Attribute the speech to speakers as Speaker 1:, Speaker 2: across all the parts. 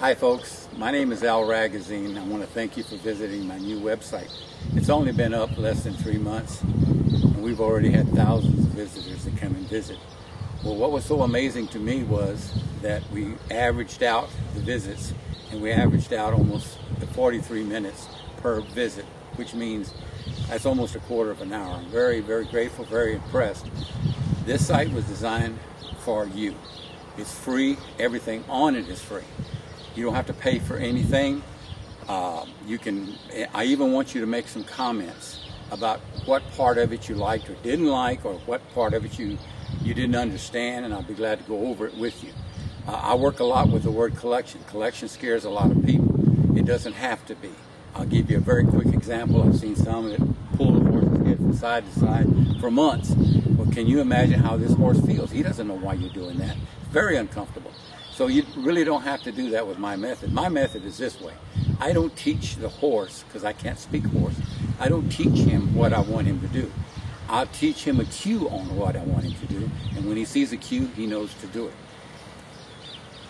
Speaker 1: Hi folks, my name is Ragusin. I want to thank you for visiting my new website. It's only been up less than 3 months, and we've already had thousands of visitors that come and visit. Well, what was so amazing to me was that we averaged out the visits, and we averaged out almost 43 minutes per visit, which means that's almost a quarter of an hour. I'm very, very grateful, very impressed. This site was designed for you. It's free. Everything on it is free. You don't have to pay for anything. I even want you to make some comments about what part of it you liked or didn't like, or what part of it you didn't understand, and I'll be glad to go over it with you. I work a lot with the word collection. Collection scares a lot of people. It doesn't have to be. I'll give you a very quick example. I've seen some that pull the horse's head from side to side for months. Well, can you imagine how this horse feels? He doesn't know why you're doing that. It's very uncomfortable. So you really don't have to do that with my method. My method is this way. I don't teach the horse, because I can't speak horse. I don't teach him what I want him to do. I'll teach him a cue on what I want him to do, and when he sees a cue, he knows to do it.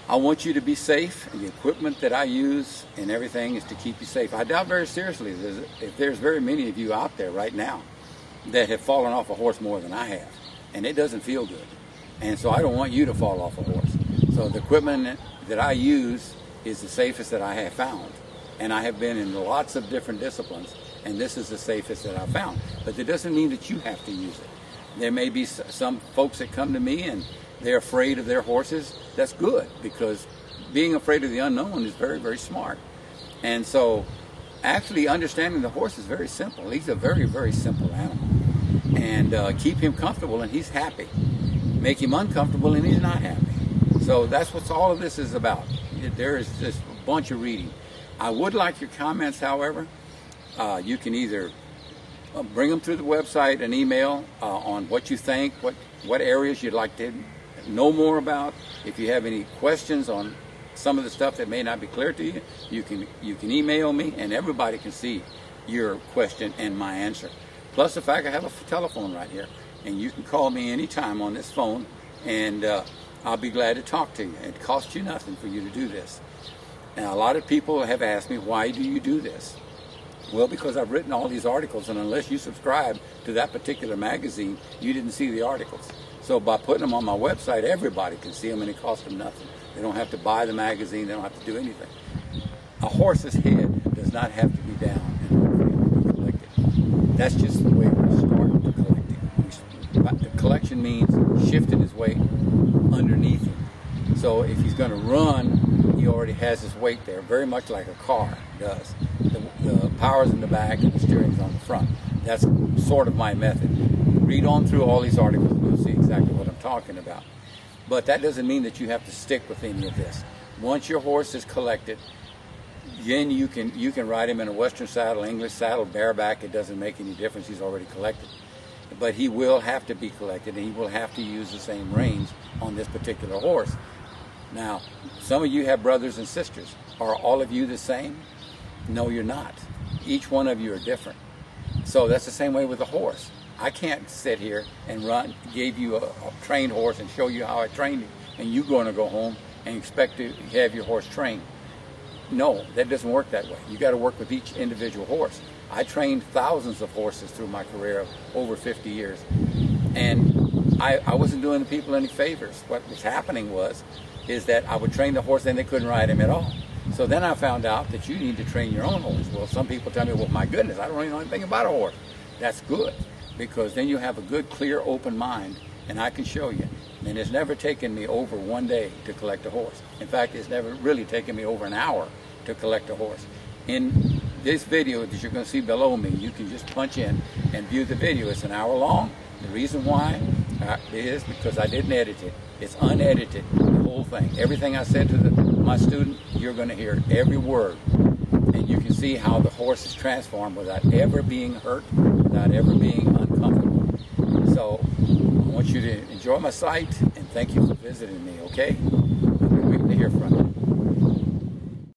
Speaker 1: I want you to be safe, and the equipment that I use and everything is to keep you safe. I doubt very seriously if there's very many of you out there right now that have fallen off a horse more than I have, and it doesn't feel good. And so I don't want you to fall off a horse. So the equipment that I use is the safest that I have found. And I have been in lots of different disciplines, and this is the safest that I've found. But that doesn't mean that you have to use it. There may be some folks that come to me and they're afraid of their horses. That's good, because being afraid of the unknown is very, very smart. And so actually understanding the horse is very simple. He's a very, very simple animal. And keep him comfortable and he's happy. Make him uncomfortable and he's not happy. So that's what all of this is about. There is just a bunch of reading. I would like your comments, however. You can either bring them through the website, an email on what you think, what areas you'd like to know more about. If you have any questions on some of the stuff that may not be clear to you, you can email me, and everybody can see your question and my answer. Plus the fact I have a telephone right here, and you can call me anytime on this phone, and I'll be glad to talk to you. It costs you nothing for you to do this. Now, a lot of people have asked me, why do you do this? Well, because I've written all these articles, and unless you subscribe to that particular magazine, you didn't see the articles. So by putting them on my website, everybody can see them, and it costs them nothing. They don't have to buy the magazine. They don't have to do anything. A horse's head does not have to be down in order for him to be collected. That's just the way we start the collecting. The collection means shifting his weight underneath him. So if he's going to run, he already has his weight there, very much like a car does. The power's in the back and the steering's on the front. That's sort of my method. Read on through all these articles and you'll see exactly what I'm talking about. But that doesn't mean that you have to stick with any of this. Once your horse is collected, then you can ride him in a Western saddle, English saddle, bareback. It doesn't make any difference. He's already collected. But he will have to be collected, and he will have to use the same reins on this particular horse. Now, some of you have brothers and sisters. Are all of you the same? No, you're not. Each one of you are different. So that's the same way with a horse. I can't sit here and give you a trained horse and show you how I trained him, and you're going to go home and expect to have your horse trained. No, that doesn't work that way. You got to work with each individual horse. I trained thousands of horses through my career of over 50 years, and I wasn't doing the people any favors. What was happening is that I would train the horse and they couldn't ride him at all. So then I found out that you need to train your own horse. Well, some people tell me, well, my goodness, I don't really know anything about a horse. That's good, because then you have a good, clear, open mind, and I can show you. And it's never taken me over 1 day to collect a horse. In fact, it's never really taken me over an hour to collect a horse. In this video that you're going to see below me, you can just punch in and view the video. It's an hour long. The reason why is because I didn't edit it. It's unedited, the whole thing. Everything I said to my student, you're going to hear every word. And you can see how the horse is transformed without ever being hurt, without ever being uncomfortable. So I want you to enjoy my site, and thank you for visiting me, okay? I'll be waiting to hear from you.